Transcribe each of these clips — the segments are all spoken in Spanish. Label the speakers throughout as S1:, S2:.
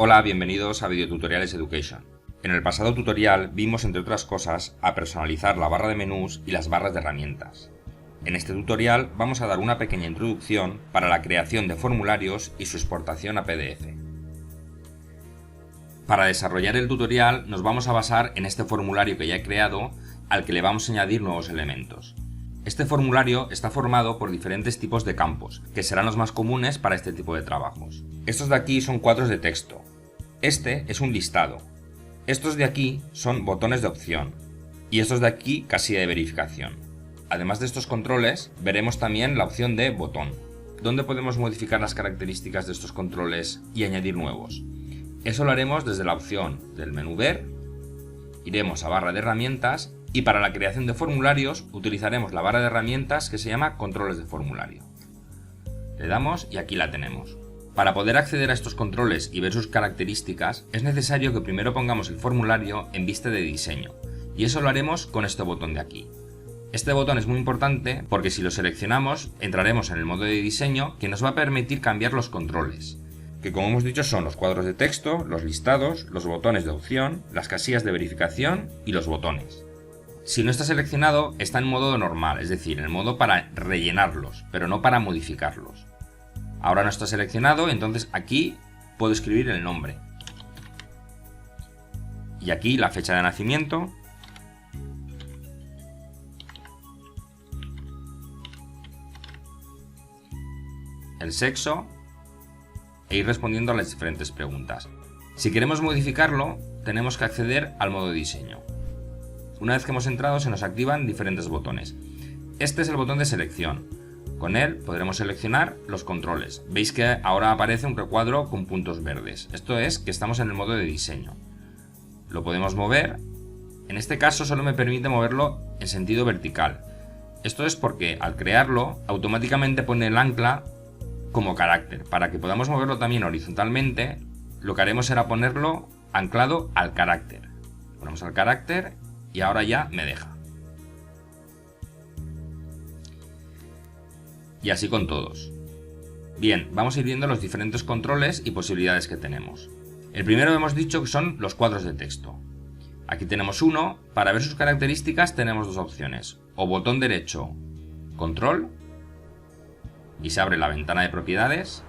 S1: Hola, bienvenidos a Videotutoriales Education. En el pasado tutorial vimos, entre otras cosas, a personalizar la barra de menús y las barras de herramientas. En este tutorial vamos a dar una pequeña introducción para la creación de formularios y su exportación a PDF. Para desarrollar el tutorial nos vamos a basar en este formulario que ya he creado, al que le vamos a añadir nuevos elementos. Este formulario está formado por diferentes tipos de campos, que serán los más comunes para este tipo de trabajos. Estos de aquí son cuadros de texto. Este es un listado. Estos de aquí son botones de opción. Y estos de aquí, casilla de verificación. Además de estos controles, veremos también la opción de botón, donde podemos modificar las características de estos controles y añadir nuevos. Eso lo haremos desde la opción del menú Ver, iremos a barra de herramientas y para la creación de formularios utilizaremos la barra de herramientas que se llama controles de formulario. Le damos y aquí la tenemos. Para poder acceder a estos controles y ver sus características es necesario que primero pongamos el formulario en vista de diseño y eso lo haremos con este botón de aquí. Este botón es muy importante porque si lo seleccionamos entraremos en el modo de diseño que nos va a permitir cambiar los controles, que como hemos dicho son los cuadros de texto, los listados, los botones de opción, las casillas de verificación y los botones. Si no está seleccionado está en modo normal, es decir, en el modo para rellenarlos, pero no para modificarlos. Ahora no está seleccionado, entonces aquí puedo escribir el nombre. Y aquí la fecha de nacimiento. El sexo. E ir respondiendo a las diferentes preguntas. Si queremos modificarlo, tenemos que acceder al modo de diseño. Una vez que hemos entrado se nos activan diferentes botones. Este es el botón de selección. Con él podremos seleccionar los controles. Veis que ahora aparece un recuadro con puntos verdes. Esto es que estamos en el modo de diseño. Lo podemos mover. En este caso solo me permite moverlo en sentido vertical. Esto es porque al crearlo automáticamente pone el ancla como carácter. Para que podamos moverlo también horizontalmente, lo que haremos será ponerlo anclado al carácter. Ponemos al carácter y ahora ya me deja. Y así con todos. Bien, vamos a ir viendo los diferentes controles y posibilidades que tenemos. El primero hemos dicho que son los cuadros de texto. Aquí tenemos uno. Para ver sus características tenemos dos opciones. O botón derecho, control, y se abre la ventana de propiedades,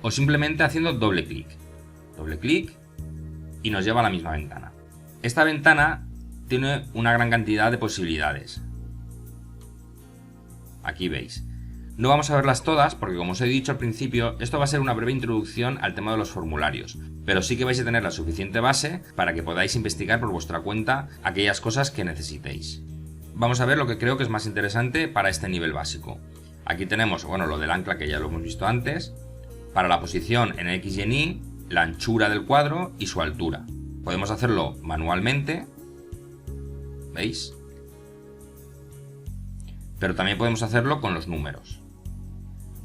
S1: o simplemente haciendo doble clic. Doble clic y nos lleva a la misma ventana. Esta ventana tiene una gran cantidad de posibilidades. Aquí veis. No vamos a verlas todas porque, como os he dicho al principio, esto va a ser una breve introducción al tema de los formularios, pero sí que vais a tener la suficiente base para que podáis investigar por vuestra cuenta aquellas cosas que necesitéis. Vamos a ver lo que creo que es más interesante para este nivel básico. Aquí tenemos, bueno, lo del ancla que ya lo hemos visto antes, para la posición en X y en Y, la anchura del cuadro y su altura. Podemos hacerlo manualmente, ¿veis? Pero también podemos hacerlo con los números.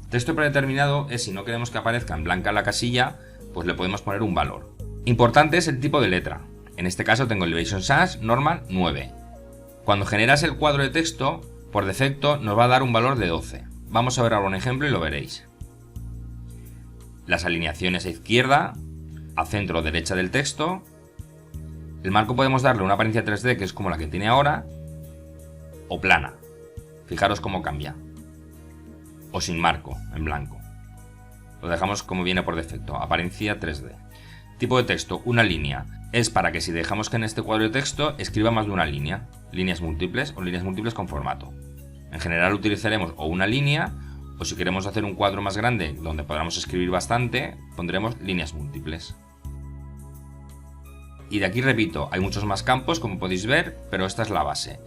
S1: Texto predeterminado es si no queremos que aparezca en blanca la casilla, pues le podemos poner un valor. Importante es el tipo de letra. En este caso tengo Elevation Sans Normal 9. Cuando generas el cuadro de texto, por defecto nos va a dar un valor de 12. Vamos a ver ahora un ejemplo y lo veréis. Las alineaciones a izquierda, a centro o derecha del texto. El marco podemos darle una apariencia 3D que es como la que tiene ahora, o plana. Fijaros cómo cambia. O sin marco, en blanco. Lo dejamos como viene por defecto, apariencia 3D. Tipo de texto, una línea. Es para que si dejamos que en este cuadro de texto escriba más de una línea. Líneas múltiples o líneas múltiples con formato. En general utilizaremos o una línea, o si queremos hacer un cuadro más grande donde podamos escribir bastante, pondremos líneas múltiples. Y de aquí repito, hay muchos más campos como podéis ver, pero esta es la base.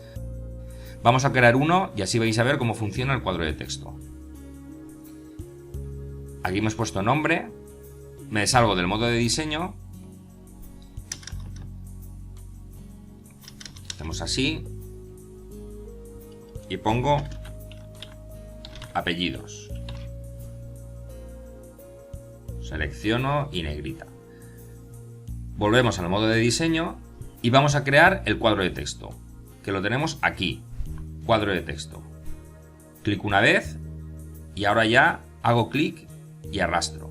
S1: Vamos a crear uno y así vais a ver cómo funciona el cuadro de texto. Aquí hemos puesto nombre, me salgo del modo de diseño, hacemos así y pongo apellidos. Selecciono y negrita. Volvemos al modo de diseño y vamos a crear el cuadro de texto, que lo tenemos aquí, cuadro de texto. Clic una vez y ahora ya hago clic y arrastro.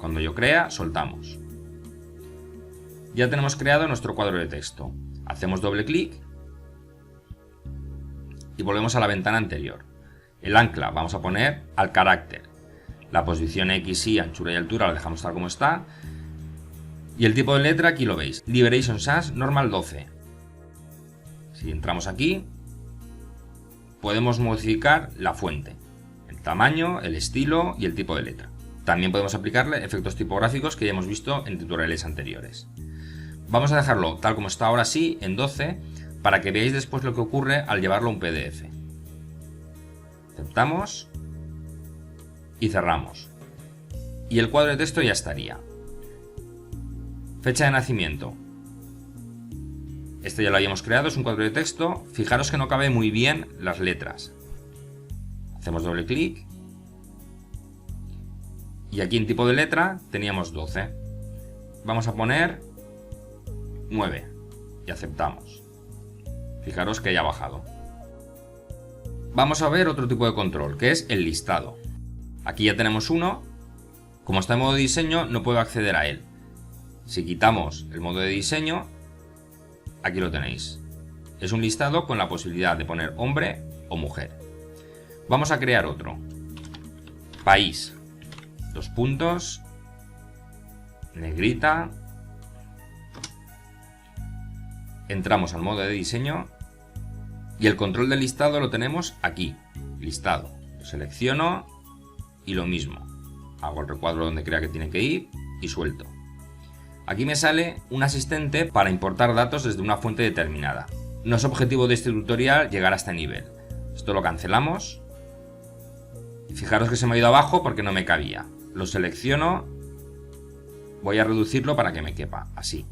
S1: Cuando yo crea, soltamos. Ya tenemos creado nuestro cuadro de texto. Hacemos doble clic y volvemos a la ventana anterior. El ancla vamos a poner al carácter. La posición X, Y, anchura y altura la dejamos tal como está. Y el tipo de letra aquí lo veis. Liberation Sans Normal 12. Si entramos aquí, podemos modificar la fuente, el tamaño, el estilo y el tipo de letra. También podemos aplicarle efectos tipográficos que ya hemos visto en tutoriales anteriores. Vamos a dejarlo tal como está ahora sí, en 12, para que veáis después lo que ocurre al llevarlo a un PDF. Aceptamos y cerramos. Y el cuadro de texto ya estaría. Fecha de nacimiento. Este ya lo habíamos creado, es un cuadro de texto. Fijaros que no cabe muy bien las letras. Hacemos doble clic. Y aquí en tipo de letra teníamos 12. Vamos a poner 9 y aceptamos. Fijaros que ya ha bajado. Vamos a ver otro tipo de control, que es el listado. Aquí ya tenemos uno. Como está en modo diseño, no puedo acceder a él. Si quitamos el modo de diseño, aquí lo tenéis. Es un listado con la posibilidad de poner hombre o mujer. Vamos a crear otro. País. 2 puntos. Negrita. Entramos al modo de diseño. Y el control del listado lo tenemos aquí. Listado. Lo selecciono y lo mismo. Hago el recuadro donde crea que tiene que ir y suelto. Aquí me sale un asistente para importar datos desde una fuente determinada. No es objetivo de este tutorial llegar a este nivel. Esto lo cancelamos. Fijaros que se me ha ido abajo porque no me cabía. Lo selecciono. Voy a reducirlo para que me quepa, así.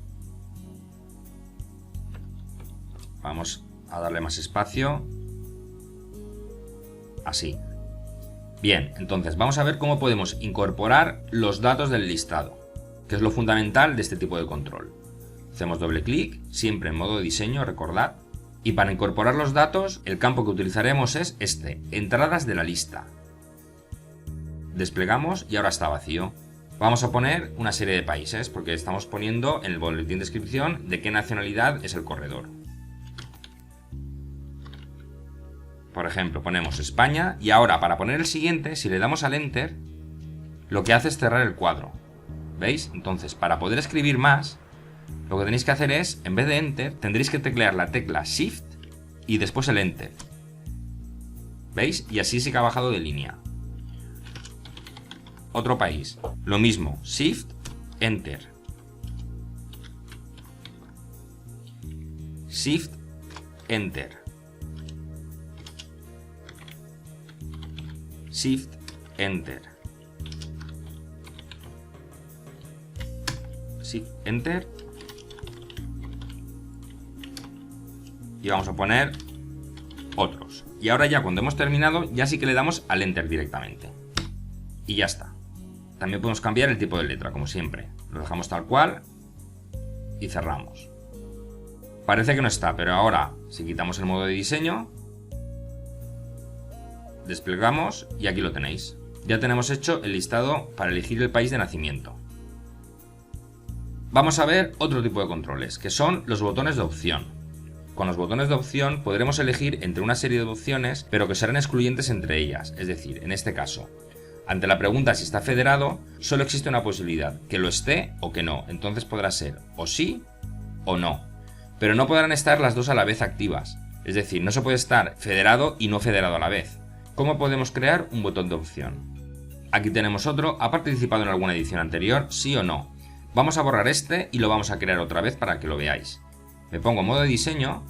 S1: Vamos a darle más espacio. Así. Bien, entonces vamos a ver cómo podemos incorporar los datos del listado, que es lo fundamental de este tipo de control. Hacemos doble clic, siempre en modo de diseño, recordad. Y para incorporar los datos, el campo que utilizaremos es este, entradas de la lista. Desplegamos y ahora está vacío. Vamos a poner una serie de países, porque estamos poniendo en el boletín de descripción de qué nacionalidad es el corredor. Por ejemplo, ponemos España y ahora para poner el siguiente, si le damos al Enter, lo que hace es cerrar el cuadro. ¿Veis? Entonces, para poder escribir más, lo que tenéis que hacer es, en vez de Enter, tendréis que teclear la tecla Shift y después el Enter. ¿Veis? Y así sí que ha bajado de línea. Otro país. Lo mismo. Shift, Enter. Shift, Enter. Shift, Enter. Shift, Enter. Y vamos a poner otros. Y ahora ya cuando hemos terminado, ya sí que le damos al Enter directamente. Y ya está. También podemos cambiar el tipo de letra, como siempre. Lo dejamos tal cual y cerramos. Parece que no está, pero ahora, si quitamos el modo de diseño, desplegamos y aquí lo tenéis. Ya tenemos hecho el listado para elegir el país de nacimiento. Vamos a ver otro tipo de controles, que son los botones de opción. Con los botones de opción podremos elegir entre una serie de opciones, pero que serán excluyentes entre ellas. Es decir, en este caso, ante la pregunta si está federado, solo existe una posibilidad, que lo esté o que no. Entonces podrá ser o sí o no. Pero no podrán estar las dos a la vez activas. Es decir, no se puede estar federado y no federado a la vez. ¿Cómo podemos crear un botón de opción? Aquí tenemos otro. ¿Ha participado en alguna edición anterior? ¿Sí o no? Vamos a borrar este y lo vamos a crear otra vez para que lo veáis. Me pongo en modo de diseño,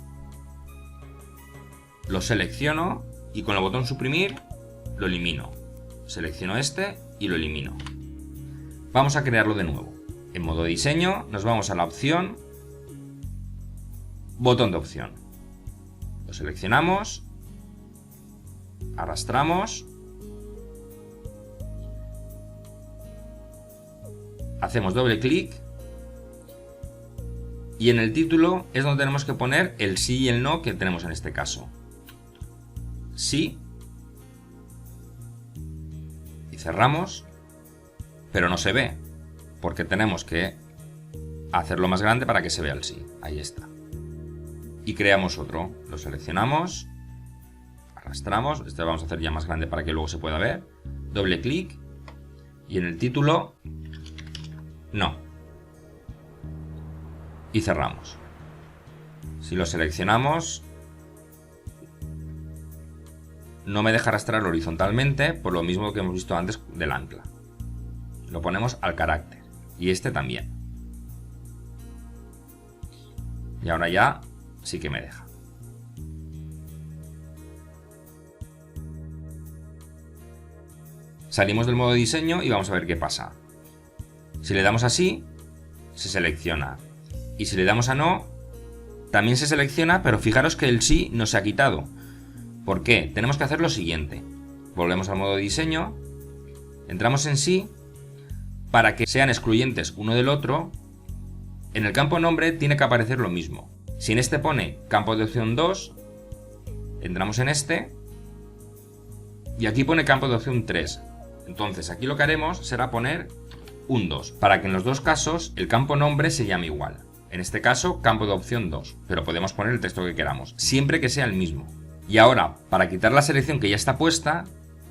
S1: lo selecciono y con el botón suprimir lo elimino. Selecciono este y lo elimino. Vamos a crearlo de nuevo. En modo de diseño nos vamos a la opción, botón de opción. Lo seleccionamos, arrastramos, hacemos doble clic y en el título es donde tenemos que poner el sí y el no que tenemos en este caso. Sí. Y cerramos, pero no se ve. porque tenemos que hacerlo más grande para que se vea el sí. Ahí está. Y creamos otro. Lo seleccionamos, arrastramos, este lo vamos a hacer ya más grande para que luego se pueda ver. Doble clic y en el título, no. Y cerramos. Si lo seleccionamos, no me deja arrastrar horizontalmente, por lo mismo que hemos visto antes del ancla. Lo ponemos al carácter y este también. Y ahora ya sí que me deja. Salimos del modo diseño y vamos a ver qué pasa. Si le damos así, se selecciona. Y si le damos a no, también se selecciona, pero fijaros que el sí no se ha quitado. ¿Por qué? Tenemos que hacer lo siguiente. Volvemos al modo diseño, entramos en sí, para que sean excluyentes uno del otro, en el campo nombre tiene que aparecer lo mismo. Si en este pone campo de opción 2, entramos en este, y aquí pone campo de opción 3. Entonces aquí lo que haremos será poner un 2, para que en los dos casos el campo nombre se llame igual. En este caso, campo de opción 2, pero podemos poner el texto que queramos, siempre que sea el mismo. Y ahora, para quitar la selección que ya está puesta,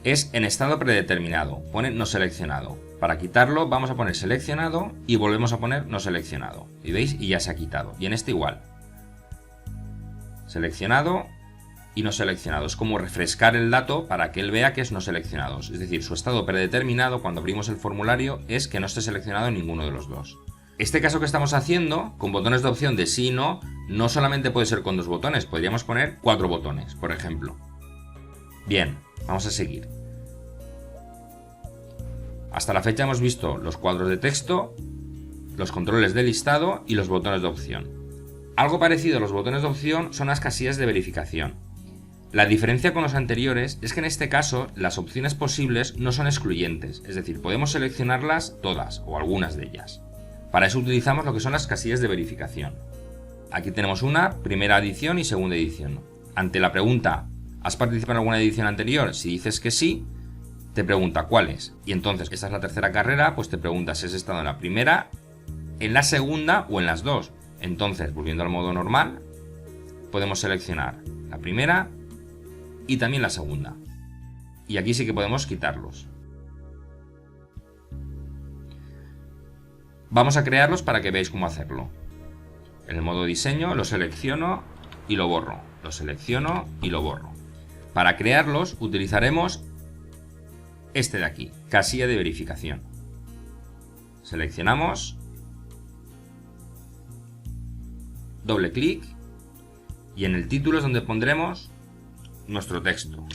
S1: es en estado predeterminado, pone no seleccionado. Para quitarlo vamos a poner seleccionado y volvemos a poner no seleccionado. Y veis, y ya se ha quitado. Y en este igual. Seleccionado y no seleccionado. Es como refrescar el dato para que él vea que es no seleccionado. Es decir, su estado predeterminado cuando abrimos el formulario es que no esté seleccionado ninguno de los dos. Este caso que estamos haciendo, con botones de opción de sí y no, no solamente puede ser con 2 botones, podríamos poner 4 botones, por ejemplo. Bien, vamos a seguir. Hasta la fecha hemos visto los cuadros de texto, los controles de listado y los botones de opción. Algo parecido a los botones de opción son las casillas de verificación. La diferencia con los anteriores es que en este caso las opciones posibles no son excluyentes, es decir, podemos seleccionarlas todas o algunas de ellas. Para eso utilizamos lo que son las casillas de verificación. Aquí tenemos una, primera edición y segunda edición. Ante la pregunta, ¿has participado en alguna edición anterior? Si dices que sí, te pregunta cuáles. Y entonces, esta es la tercera carrera, pues te pregunta si has estado en la primera, en la segunda o en las dos. Entonces, volviendo al modo normal, podemos seleccionar la primera y también la segunda. Y aquí sí que podemos quitarlos. Vamos a crearlos para que veáis cómo hacerlo. En el modo diseño lo selecciono y lo borro. Lo selecciono y lo borro. Para crearlos utilizaremos este de aquí, casilla de verificación. Seleccionamos, doble clic y en el título es donde pondremos nuestro texto.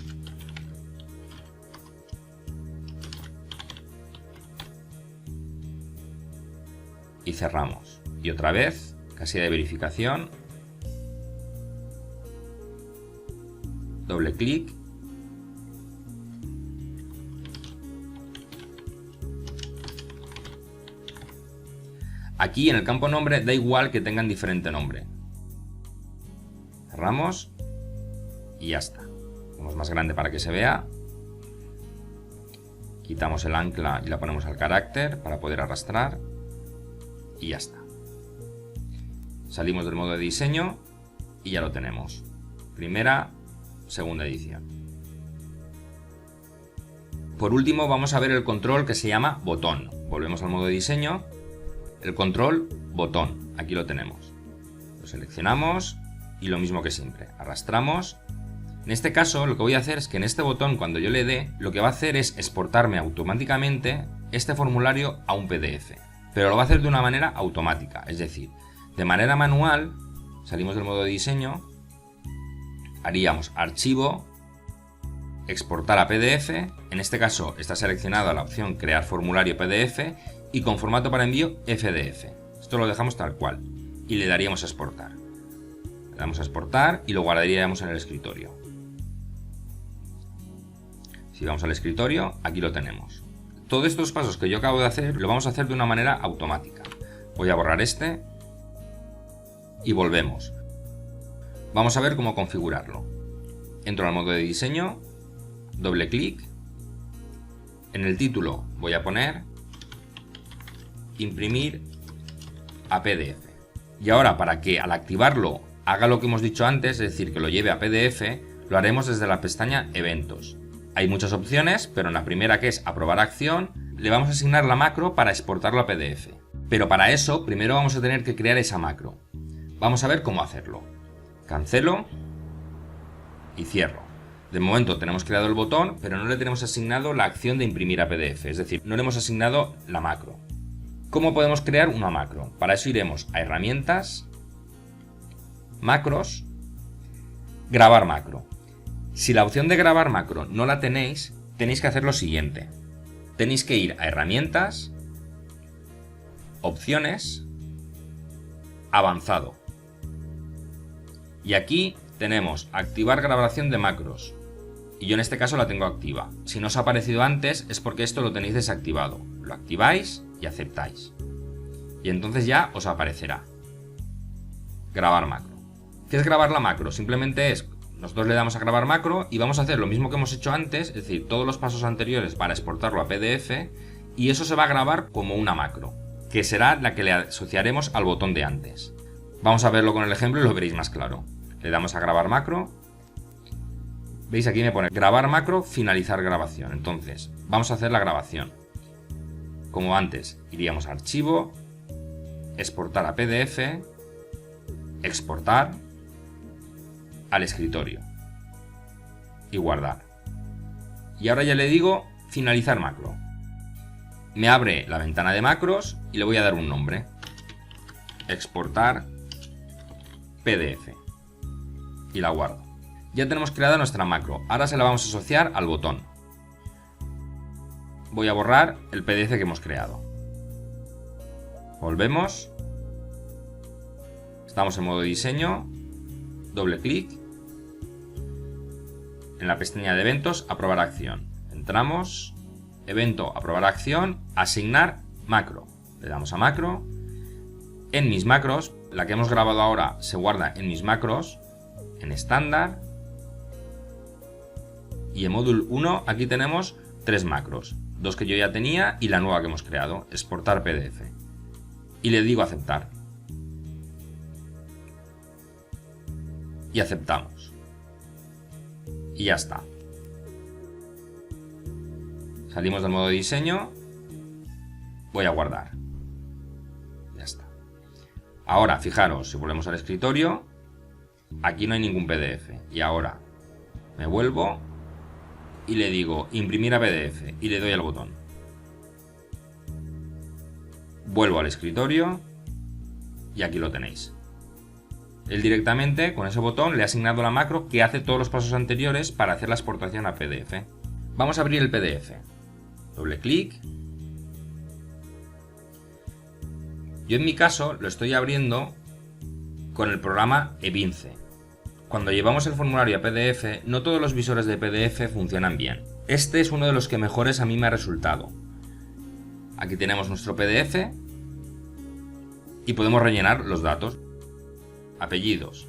S1: Y cerramos. Y otra vez, casilla de verificación, doble clic aquí en el campo nombre da igual que tengan diferente nombre. Cerramos y ya está. Hacemos más grande para que se vea. Quitamos el ancla y la ponemos al carácter para poder arrastrar. Y ya está. Salimos del modo de diseño y ya lo tenemos. Primera, segunda edición. Por último vamos a ver el control que se llama botón. Volvemos al modo de diseño. El control botón. Aquí lo tenemos. Lo seleccionamos y lo mismo que siempre. Arrastramos. En este caso lo que voy a hacer es que en este botón cuando yo le dé, lo que va a hacer es exportarme automáticamente este formulario a un PDF. Pero lo va a hacer de una manera automática, es decir, de manera manual, salimos del modo de diseño, haríamos archivo, exportar a PDF, en este caso está seleccionada la opción crear formulario PDF y con formato para envío FDF. Esto lo dejamos tal cual y le daríamos a exportar. Le damos a exportar y lo guardaríamos en el escritorio. Si vamos al escritorio, aquí lo tenemos. Todos estos pasos que yo acabo de hacer, lo vamos a hacer de una manera automática. Voy a borrar este y volvemos. Vamos a ver cómo configurarlo. Entro al modo de diseño, doble clic. En el título voy a poner imprimir a PDF. Y ahora, para que al activarlo haga lo que hemos dicho antes, es decir, que lo lleve a PDF, lo haremos desde la pestaña Eventos. Hay muchas opciones, pero en la primera, que es Aprobar acción, le vamos a asignar la macro para exportarlo a PDF. Pero para eso, primero vamos a tener que crear esa macro. Vamos a ver cómo hacerlo. Cancelo y cierro. De momento tenemos creado el botón, pero no le tenemos asignado la acción de imprimir a PDF, es decir, no le hemos asignado la macro. ¿Cómo podemos crear una macro? Para eso iremos a Herramientas, Macros, Grabar macro. Si la opción de grabar macro no la tenéis, tenéis que hacer lo siguiente. Tenéis que ir a Herramientas, Opciones, Avanzado. Y aquí tenemos Activar grabación de macros. Y yo en este caso la tengo activa. Si no os ha aparecido antes es porque esto lo tenéis desactivado. Lo activáis y aceptáis. Y entonces ya os aparecerá. Grabar macro. ¿Qué es grabar la macro? Simplemente es, nosotros le damos a grabar macro y vamos a hacer lo mismo que hemos hecho antes, es decir, todos los pasos anteriores para exportarlo a PDF, y eso se va a grabar como una macro, que será la que le asociaremos al botón de antes. Vamos a verlo con el ejemplo y lo veréis más claro. Le damos a grabar macro. ¿Veis? Aquí me pone grabar macro, finalizar grabación. Entonces, vamos a hacer la grabación. Como antes, iríamos a archivo, exportar a PDF, exportar, al escritorio y guardar. Y ahora ya le digo finalizar macro. Me abre la ventana de macros y le voy a dar un nombre. Exportar PDF. Y la guardo. Ya tenemos creada nuestra macro. Ahora se la vamos a asociar al botón. Voy a borrar el PDF que hemos creado. Volvemos. Estamos en modo diseño. Doble clic. En la pestaña de eventos, aprobar acción. Entramos. Evento, aprobar acción. Asignar macro. Le damos a macro. En mis macros, la que hemos grabado ahora se guarda en mis macros. En estándar. Y en módulo 1 aquí tenemos 3 macros. 2 que yo ya tenía y la nueva que hemos creado. Exportar PDF. Y le digo aceptar. Y aceptamos. Y ya está. Salimos del modo diseño. Voy a guardar. Ya está. Ahora, fijaros, si volvemos al escritorio, aquí no hay ningún PDF. Y ahora me vuelvo y le digo imprimir a PDF y le doy al botón. Vuelvo al escritorio y aquí lo tenéis. Él directamente, con ese botón, le ha asignado la macro que hace todos los pasos anteriores para hacer la exportación a PDF. Vamos a abrir el PDF. Doble clic. Yo en mi caso lo estoy abriendo con el programa eVince. Cuando llevamos el formulario a PDF, no todos los visores de PDF funcionan bien. Este es uno de los que mejores a mí me ha resultado. Aquí tenemos nuestro PDF y podemos rellenar los datos. Apellidos.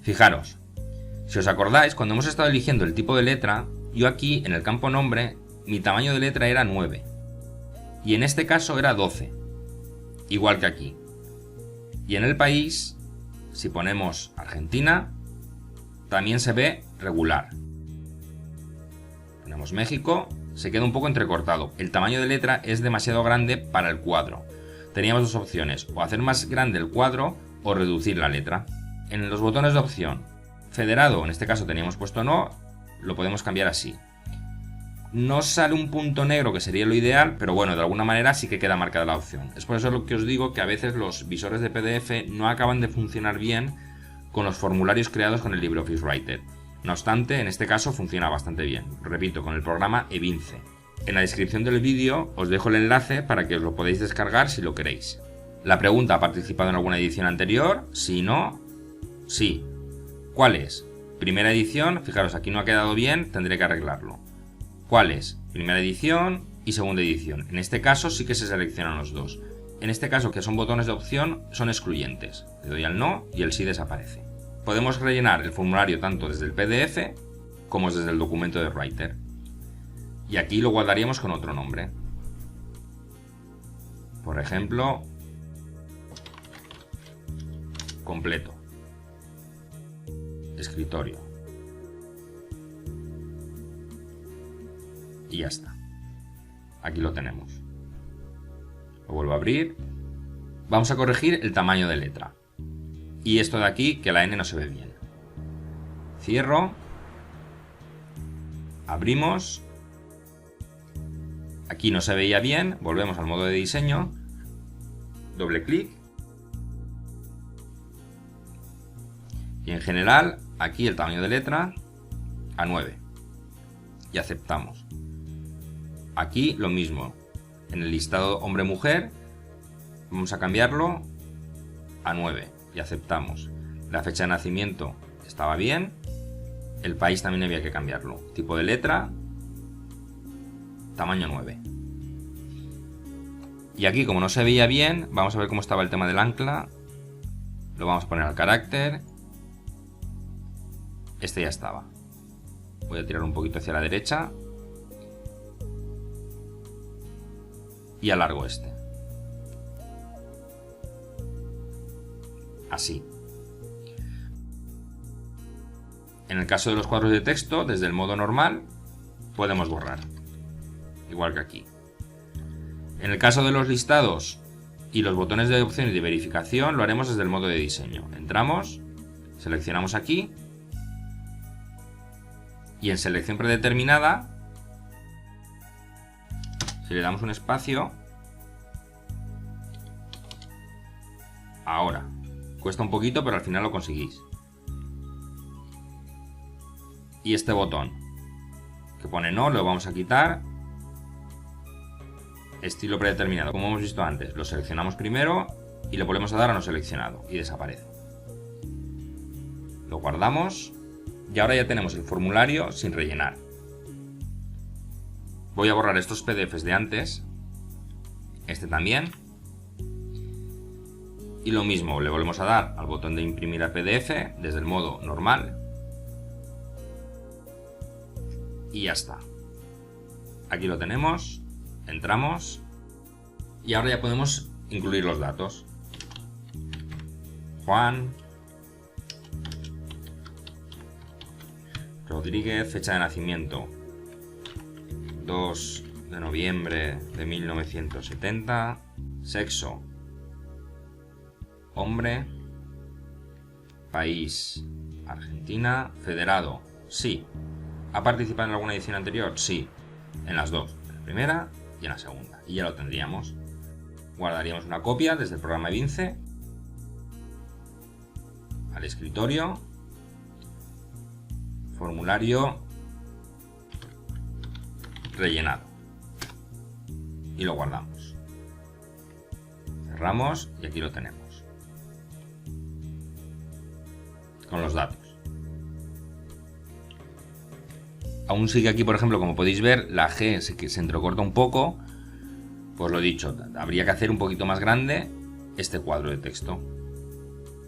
S1: Fijaros, si os acordáis, cuando hemos estado eligiendo el tipo de letra, yo aquí en el campo nombre, mi tamaño de letra era 9 y en este caso era 12, igual que aquí. Y en el país, si ponemos Argentina, también se ve regular. Ponemos México. Se queda un poco entrecortado. El tamaño de letra es demasiado grande para el cuadro. Teníamos dos opciones, o hacer más grande el cuadro o reducir la letra. En los botones de opción, federado, en este caso teníamos puesto no, lo podemos cambiar así. No sale un punto negro que sería lo ideal, pero bueno, de alguna manera sí que queda marcada la opción. Es por eso lo que os digo que a veces los visores de PDF no acaban de funcionar bien con los formularios creados con el LibreOffice Writer. No obstante, en este caso funciona bastante bien, repito, con el programa eVince. En la descripción del vídeo os dejo el enlace para que os lo podáis descargar si lo queréis. La pregunta: ¿ha participado en alguna edición anterior? Si no, sí. ¿Cuál es? Primera edición, fijaros, aquí no ha quedado bien, tendré que arreglarlo. ¿Cuál es? Primera edición y segunda edición. En este caso sí que se seleccionan los dos. En este caso, que son botones de opción, son excluyentes. Le doy al no y el sí desaparece. Podemos rellenar el formulario tanto desde el PDF como desde el documento de Writer. Y aquí lo guardaríamos con otro nombre. Por ejemplo, completo. Escritorio. Y ya está. Aquí lo tenemos. Lo vuelvo a abrir. Vamos a corregir el tamaño de letra. Y esto de aquí, que la N no se ve bien. Cierro. Abrimos. Aquí no se veía bien. Volvemos al modo de diseño. Doble clic. Y en general, aquí el tamaño de letra a 9. Y aceptamos. Aquí lo mismo. En el listado hombre-mujer vamos a cambiarlo a 9 y aceptamos. La fecha de nacimiento estaba bien. El país también había que cambiarlo. Tipo de letra, tamaño 9. Y aquí, como no se veía bien, vamos a ver cómo estaba el tema del ancla. Lo vamos a poner al carácter. Este ya estaba. Voy a tirar un poquito hacia la derecha. Y alargo este. Así. En el caso de los cuadros de texto, desde el modo normal, podemos borrar. Igual que aquí. En el caso de los listados y los botones de opción y de verificación, lo haremos desde el modo de diseño. Entramos, seleccionamos aquí. Y en selección predeterminada, si le damos un espacio, ahora, cuesta un poquito, pero al final lo conseguís. Y este botón que pone no, lo vamos a quitar. Estilo predeterminado, como hemos visto antes, lo seleccionamos primero y le volvemos a dar a no seleccionado y desaparece. Lo guardamos y ahora ya tenemos el formulario sin rellenar. Voy a borrar estos PDFs de antes, este también, y lo mismo, le volvemos a dar al botón de imprimir a PDF desde el modo normal y ya está. Aquí lo tenemos, entramos y ahora ya podemos incluir los datos. Juan Rodríguez, fecha de nacimiento 2 de noviembre de 1970, sexo hombre, país Argentina, federado, sí. ¿Ha participado en alguna edición anterior? Sí, en las dos, en la primera y en la segunda. Y ya lo tendríamos. Guardaríamos una copia desde el programa Vince al escritorio, formulario rellenado y lo guardamos. Cerramos y aquí lo tenemos con los datos. Aún sigue aquí, por ejemplo, como podéis ver, la G se entrecorta un poco. Pues lo dicho, habría que hacer un poquito más grande este cuadro de texto.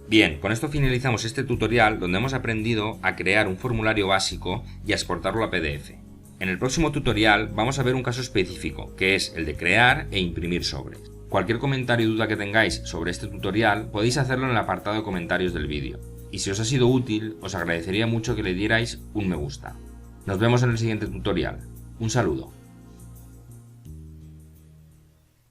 S1: Bien, con esto finalizamos este tutorial donde hemos aprendido a crear un formulario básico y a exportarlo a PDF. En el próximo tutorial vamos a ver un caso específico, que es el de crear e imprimir sobres. Cualquier comentario o duda que tengáis sobre este tutorial podéis hacerlo en el apartado de comentarios del vídeo. Y si os ha sido útil, os agradecería mucho que le dierais un me gusta. Nos vemos en el siguiente tutorial. Un saludo.